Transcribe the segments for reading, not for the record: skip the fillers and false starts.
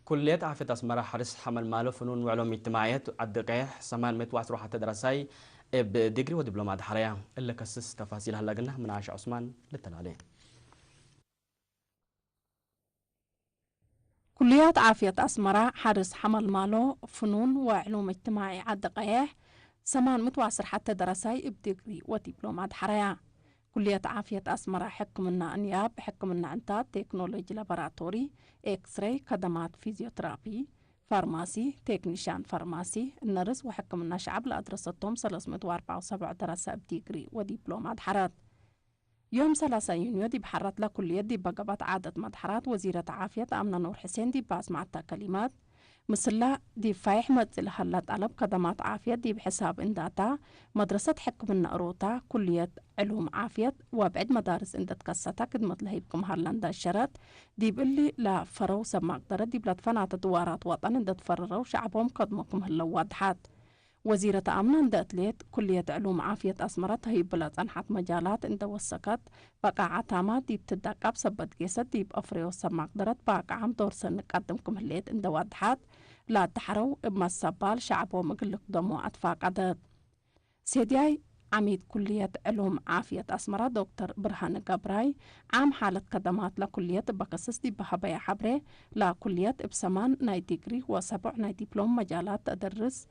كلية عافية أسمرة حرس حمل ماله فنون وعلوم اجتماعيات الدقيق سمان متواصل حتى دراسي بديجري ودبلومات حرية اللي كسس تفاصيل هلا قلنا من عائشة عثمان للتنالي. كليات عافية أسمرة حرس حمل ماله فنون وعلوم اجتماعي الدقيق سمان متواصل حتى دراسي بديجري ودبلومات حرية. كلية عافية أسمرة حكمنا أنياب حكمنا أنتات تكنولوجي لابراتوري إكس راي خدمات فيزيوترابي فارماسي تكنيشان فارماسي النرس وحكمنا شعب لأدرستهم 374 دراسة بديجري ودبلومات حرات. يوم 3 يونيو دي بحرت لكلية دي بقبات عادة مدحرات وزيرة عافية أمنة نور حسين دي باسمعتا كلمات مثل دي فايح مدزل هلات طلب خدمات عافية دي بحساب انداتا مدرسة حكمنا أروتا كلية علوم عافية وبعد مدارس اندت كساتا كدمت لهيبكم هرلندا الشرط دي بقلي لا فرو سب مقدرة دي بلاد فنات دوارات وطن اندت فررو شعبهم قدمكم هلو واضحات. وزيرة أمن داتليت كلية علوم عافية أسمرت هي بلاد أنحت مجالات اند وسكت بقى عتامات دي بتدقب سبت جيسد دي بأفريو سب مقدرة بقى عام دور سنة قدمكم هليت اند واضحات لا تحرو إما السبال شعب ومقلق دمو أتفاق عدد. سيدياي عميد كلية علوم عافية أسمرة دكتور برهان قبراي عام حالة قدمات لكلية بقصص دي بحبايا حبري لا كلية بسمان ناي ديجري وسبع ناي دبلوم مجالات تدرس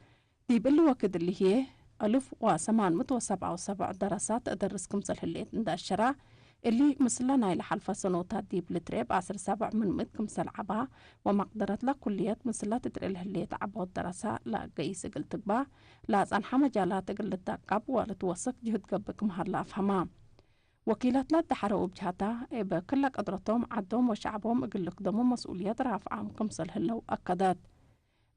دي بالوقت اللي هي 1777 دراسات أدرسكم سلهليت عند الشرع اللي مثلنا إلى حلفة سنوات دي بلتريب 17 من مدكم سلعبا ومقدرة لا كليات مثلا تدري هليت عبود دراسة لا قيس قلت بها لا زنحة مجالات قلت دقب ولا توثق جهد قبكم هلا أفهمها. وكيلات لا تحرقوا بجهتها بكل قدرتهم عدهم وشعبهم قلق دمو مسؤوليات رافعة مكمسل هلو أكدات.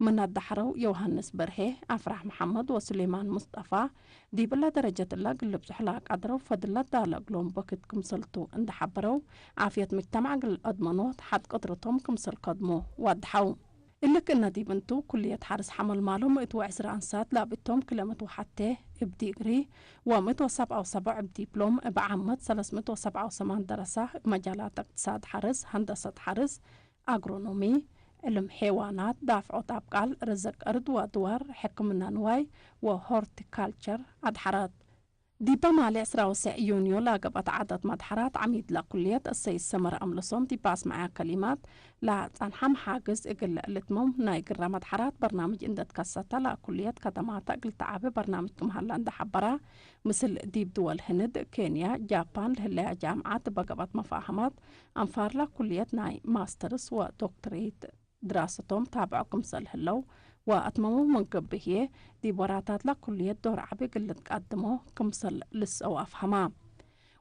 من الدحرو يوهنس برهي أفرح محمد وسليمان مصطفى دي بلا درجة الله قلب سحلاك عدرو فدلا دالا قلوم بكت كمسلتو اند حبرو عافية مجتمع قل أدمنوت حد قدرتهم كمسل قدمو وادحو إلا كنا دي بنتو كلية حارس حمل مالهم اتو عسر أنسات لابتهم كلمتو حتى ابديقري ومتو 77 بديبلوم بعمد 377 دراسة مجالات اقتصاد حارس هندسة حارس أغرونومي علم حيوانات دافع طابقال رزق أرض ودوار حكمنا نواي وهورتيكالتشر أدحرات دي بمالي 10 يونيو لاقبت عدد مدحرات عميد لكلية السيد سمر أملسون دي باس معها كلمات لا تنحم حاجز إقل لتمم نايقر مدحرات برنامج اندت كساتا لكلية كدمات إقل تعابي برنامجكم هلا اند حبرا مثل ديب دول هند كينيا جابان لهلا جامعات بقبت مفاهمات أنفار لكلية ناي ماسترس ودكتوريت دراستهم تابعكم سلهلو وأتمموا من قبهيه دي براتات لكلية دور عبق اللي تقدموه كمسل لسه أفهمها.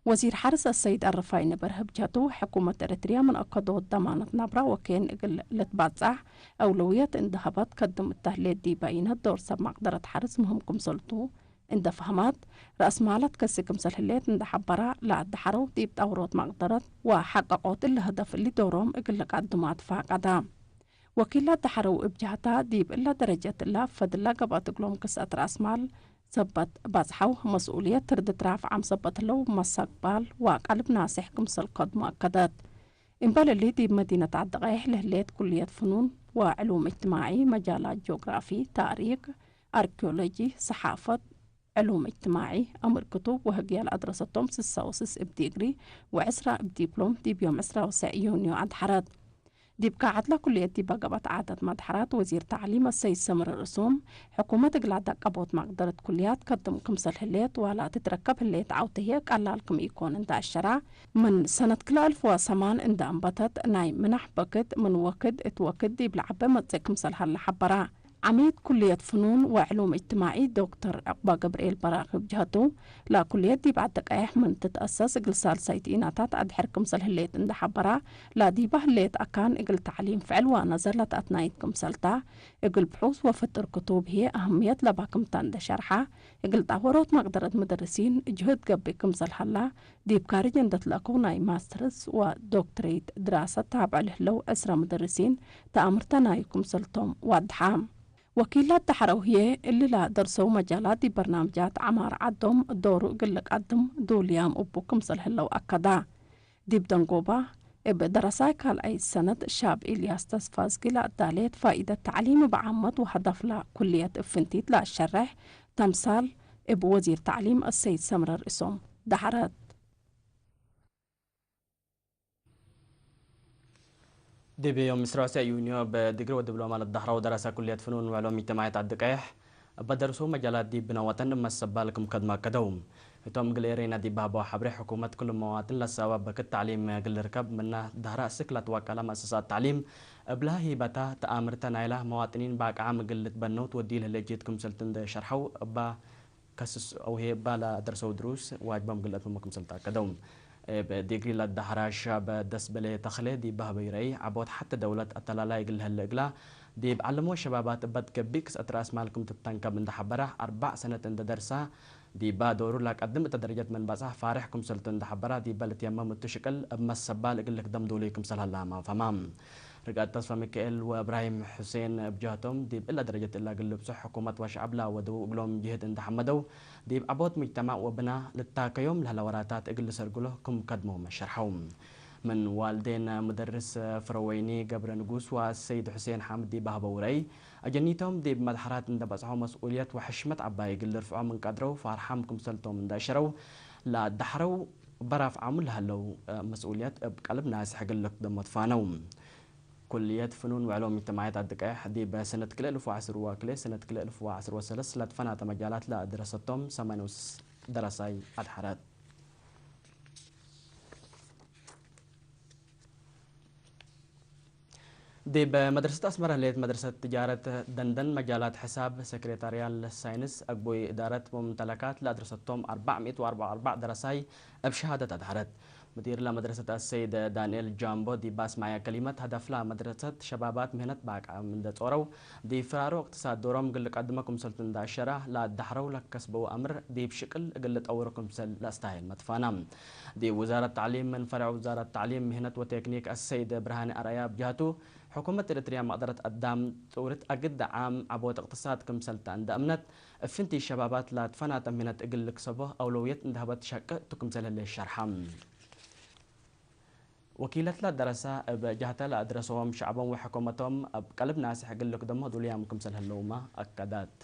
وزير حرس السيد الرفاي نبرهب جاتو حكومة إريتريا من أقدو ضمانة نبرة وكين إقل لتباتزح أولوية اندهبات قدم التهليد دي باينة دور سب مقدرة حرس مهم كمسلتو اند فهمات رأس مالت كسي كمسل هليت اند حبرا لا دحرو دي بتأوروت مقدرة وحققوت اللي هدف اللي دورهم إقل قدمات فاقدام. وكيلا تحرو إبجاتا ديب إلا درجة الله فدلا قبات قلوم كسات رأس مال سبت بازحو مسؤولية ترد رافع عم سبت لو مساقبال وقلب ناسح كمسل قد مؤكدات إنبال اللي ديب مدينة عدغيح لهليت كلية فنون وعلوم اجتماعي مجالات جغرافي تاريخ أركيولوجي صحافة علوم اجتماعي أمر كتب وهجيال أدرستهم سساوسس ابديجري وعسرة ابديبلوم ديب يوم 10 يونيو عند حراد دي بقاعد لكلية دي بقبت عادة مدحرات وزير تعليم السيد سمر الرسوم حكومة قلعة قبوت مقدرة كليات قدم كمسل هليت ولا تتركب هليت عوتهيك ألا لكم يكون عند الشرع من سنة كل 1008 عند أنبتت ناي منح بكت من وكد اتوكد دي بلعبة متزي كمسل هلا حبرا عميد كلية فنون وعلوم اجتماعي دكتور عقبة جبريل براغب جهته لا كلية دي بعد دقايح من تتأسس اقل سال سايتيناتات أدحر كمسل هليت اند حبرا لا دي بهليت أكان اقل تعليم فعل ونزلت أتنايت كمسلتا اقل بحوث وفتر كتب هي أهمية لباكم تاند شرحة اقل تاوروت مقدرة مدرسين جهد قبي كمسل هلا دي بكارجن دتلاقو ناي ماسترس ودكتوريت دراسة تابع لهلو أسرى مدرسين تأمرتا ناي كمسلتهم وادحام وكيلات تحروهية اللي لا درسوا مجالات دي برنامجات عمار عدهم دورو قلق عدهم دوليام أبو كمسل هلو أكدا دي بدنقوبة بدراسة كالأي سنة الشاب إلياس تصفازقي لأداليت فائدة تعليم بعامة وهدف لكلية فنتيت للشرح تمثال بوزير تعليم السيد سمر الرسوم دحرت دي بيوم مصر يونيو بدقري ودبلومة للدهرة ودراسة كلية فنون وعلوم اجتماعية الدقيح بدرسوا مجالات دي بنواتن مسبالكم كدما كدوم توم قليرينا دي بابا حبري حكومة كل مواتن لسوا بك التعليم قل ركب منه دهرة سكلة وكالة مؤسسات التعليم بلا هيبتا تآمرتا نايلة مواطنين باك عام قلت بنوت ودي له جيتكم سلطن شرحوا با كسس او هي بالا درسوا دروس واجبهم قلت ممكن سلطة كدوم بديجري للدهرة شاب دس بلي تخلي دي بهبيري عبود حتى دولة التلالا يقل هالقلا دي بعلموا شبابات بد كبيكس أتراس مالكم تتنكب من دحبرة 4 سنة عند درسها دي با دورو لك قدمت درجات من بصح فارحكم سلطن دحبرة دي بلت يمام التشكل أما السبال يقول لك دم دوليكم سلها لاما فمام رجعت تصفى ميكائيل وابراهيم حسين بجهتهم دي إلا درجة إلا قلب صح حكومة وشعب لا ودو قلهم جهد عند حمدو دي عبود مجتمع وبنا للتاكيوم لهالوراتات اقل سرقله كم قدمهم الشرحوم من والدين مدرس فرويني قبر نقوس والسيد حسين حامد دي بهبوري أجنيتهم دي بمدحرات عند بصحوا مسؤولية وحشمة عباي قل رفعوا من قدروا فارحمكم سلطوا من داشروا لا دحروا برف عمل هلو مسؤوليات بقلب ناس حق لك دمت فانوم كلية فنون وعلوم اجتماعية الدقائح دي بسنة كل 1010 سنة كل 1013 لتفنات مجالات لا دراستهم سمانوس دراسي الحرات دي بمدرسة أسمر هليت مدرسة تجارة دندن مجالات حساب سكرتاريال ساينس أقبوي إدارة ممتلكات لا دراستهم 444 دراسي بشهادة الحرات مدير لمدرسة السيد دانيال جامبو دي باس معايا كلمة هدف لا مدرسة شبابات مهنة باك من دتورو دي فرارو اقتصاد دورهم قل لك قدمكم سلطن داشرة لا دحروا لك كسبوا أمر دي بشكل قلت أوركم سل لا استاهل متفانم دي وزارة التعليم من فرع وزارة التعليم مهنة وتكنيك السيد برهان أريا بجهته حكومة إريتريا ما قدرت قدام تورت أجد عام عبوت اقتصاد كم سلطان دأمنت فنتي الشبابات لا تفنى تمنت أقل لك صبه أولوية اندهبت شك تكم سل للشرحم وكيلة لا دراسة بجهة لا درسوهم شعبهم وحكومتهم بقلب ناس حق لك دم هذول يامكم سل هاللومة أكدات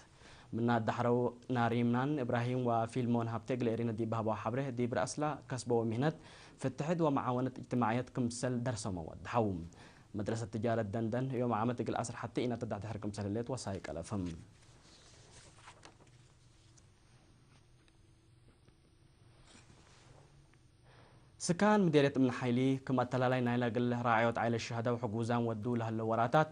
من الدحرو ناريمنان إبراهيم وفيلمون هابتق لإرينا دي بهبا حبره دي برأسلا كسبوا مهنة في اتحاد ومعاونة اجتماعيات كم سل درسوا مواد حوم مدرسة تجارة دندن يوم عامتك الأسر حتى إن تدع تحركم سلالات وسايق ألفهم سكان مديرية من حيلي كما تلالي نايلا قل راعيوت عائلة الشهداء وحقوزان ودو لها اللوراتات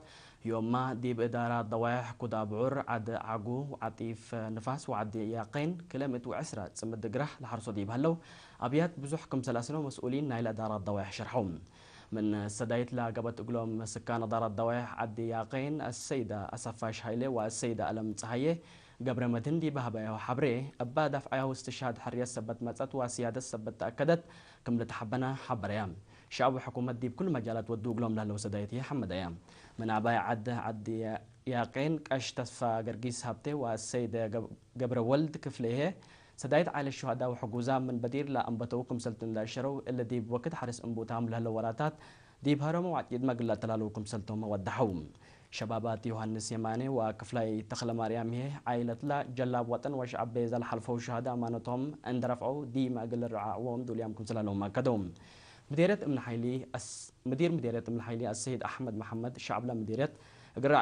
يوم ما دي بإدارة ضوايح كدا بعور عد عقو وعطيف نفاس وعد ياقين كلمة وعسرة تسمد دقرح لحرصو دي بهلو أبيات بزوحكم سلاسلو مسؤولين نايلا إدارة ضوايح شرحهم من سدايت لا قبت أقولهم سكان دار الضوايح عد ياقين السيدة أسفاش هايلي والسيدة ألم تهيه قبر مدن دي بهبايا وحبري أبا دفعها واستشهاد حرية سبت متت وسيادة سبت تأكدت كم لتحبنا حبر أيام شعب حكومة دي بكل مجالات ودوق لهم لهلو سدايتي حمد أيام من عبايا عد ياقين كاشتفا قرقيس هابتي والسيدة قبر ولد كفليه سدايت على الشهداء وحجوزان من بدير لا أنبتوكم سلطن داشرو إلا دي بوقت حرس أنبوتهم لهلو وراتات دي بهرموا وعد ما قلت تلالوكم سلطهم ودحوم شبابات يوهنس يماني وكفلاي تخلى مريم هي عائلة لا جلاب وطن وشعب بيزال حلفوا شهداء أمانتهم عند رفعوا دي ما قل الرعاوهم دول يامكم سلالهم ما كدوم مديرية من حيلي مدير مديرية من حيلي السيد أحمد محمد شعب لا مديرية قرر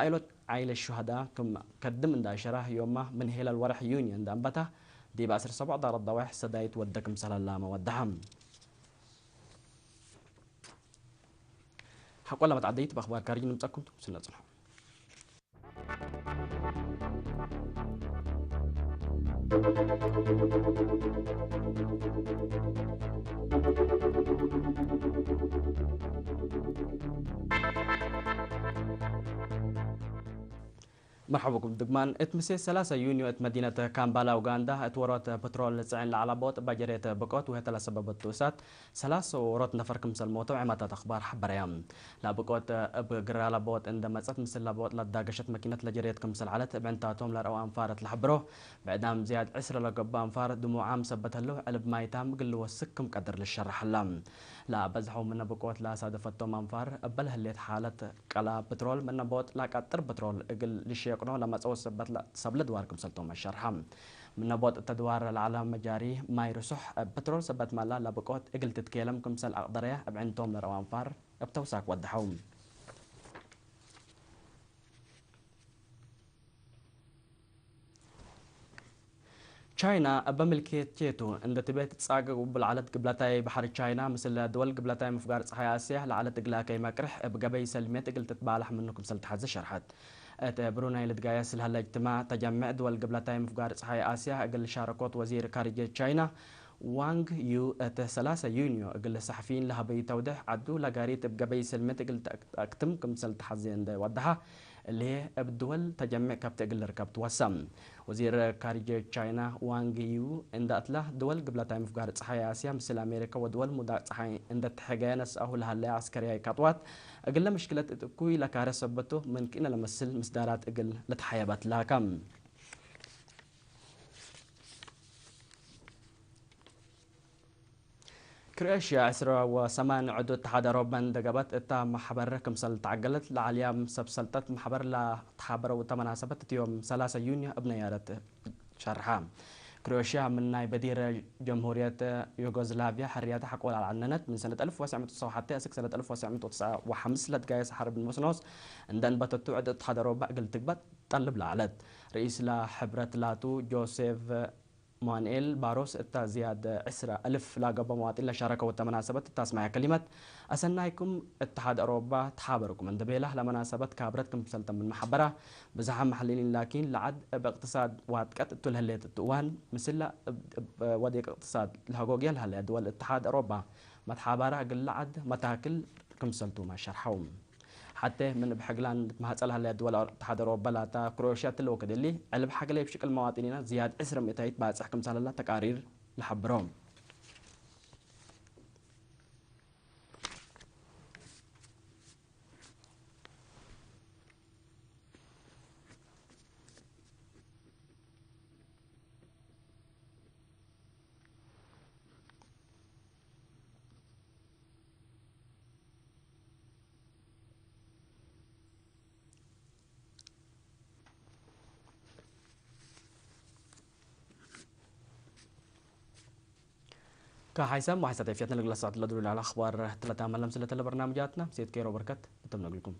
عائلة الشهداء كم قدم من داشره يوم من هيل الورح يونيون دامبته دي بأسر 7 دار الضواح سدايت ودكم سلالام ودهم حق ولا ما تعديت بأخبار كارجين متأكم سنة صنع مرحبا بكم دقمان اتمسي 3 يونيو ات مدينة كامبالا اوغندا اتورط بترول لسعين لعلبوت باجريت بقوت وهي تلا سبب التوسات 3 نفر كمسل موتو عمات اخبار حبريام لا بقوت بقرا لابوت عندما تصت مثل لابوت لداقشت ماكينة لجريت كمسل علت بعنتاتهم لرأوا انفارت لحبروه بعدام زياد عسر لقبا انفار دموع عام سبت له قلب مايتام قلو السكم قدر للشرح اللام لا بزحوا من بقوت لا صادفتهم انفار قبل هليت حالة قلا بترول من بوت لا قطر بترول اقل لشيقنو لما تصوص سبت لا سبل دواركم سلتهم الشرحم من بوت التدوار العالم مجاري ما يرسح بترول سبت مالا لا بقوت اقل تتكلم كمسل اقدريه ابعنتهم لروان فار ابتوساك ودحوم تشاينا بملكية تيتو عند تبيت تصاقق بالعلت قبلتاي بحر تشاينا مثل دول قبلتاي مفقار صحيا آسيا لعلت قلاكي مكرح بقبي سلميت قل تتبالح منكم سلت حز شرحت بروناي لتقايس لهالاجتماع تجمع دول قبلتاي مفقار صحيا آسيا قل شاركوت وزير خارجية تشاينا وانغ يو 3 يونيو قل الصحفيين لها بيتوضح عدو لقاريت بقبي سلميت قل اكتم كم سلت حزين دا ودها اللي هي الدول تجمع كابت قل ركبت وسم وزير خارجية تشاينا وانغ يو عند أتله دول قبل تايم فقار صحيح آسيا مثل أمريكا ودول مدار صحيح عند تحجانس أهل هلا عسكرية كاتوات أقل مشكلة كوي لكارس سبته من كنا لمسل مصدارات أقل لتحيبات لا كم كرواتيا 10 عدو اتحاد أوروبا دقبت اتا محبر كمسل تعقلت لعليام سبسلتت محبر لا تحبر وتمناسبت يوم 3 يونيو ابنيارة شرحام كرواتيا من ناي بدير جمهورية يوغوسلافيا حريات حقول على العننت من سنة 1909 حتى سنة 1995 لتقايس حرب الموسنوس عندن بتتو عدو اتحاد أوروبا قلت تقبت طلب لعلت رئيس لا حبرة لاتو جوزيف مانيل باروس اتا زياد 10,000 لاقب مواطن لشاركوا التمناسبة تسمع كلمة أسنايكم اتحاد أوروبا تحابركم من دبيله لمناسبة كابرتكم سلطة من محبرة بزحام محللين لكن لعد باقتصاد واتكت تلهليت التوان مثل وديك اقتصاد الهجوجيا لهلا دول الاتحاد أوروبا ما تحابرة قل لعد متاكل كم سلطوا ما شرحوم حتى من بحقلان ما هتسألها اللي دول الاتحاد الأوروبي لا تا كرواتيا تلو كده اللي على بحقلي بشكل مواطنين زياد 10 بعد صحكم سهل الله تقارير لحبرهم كحيسام وحيسات فيتنا لقلصات لدول على أخبار 3 ملم سلة برنامجاتنا سيد كيرو بركت نتمنى لكم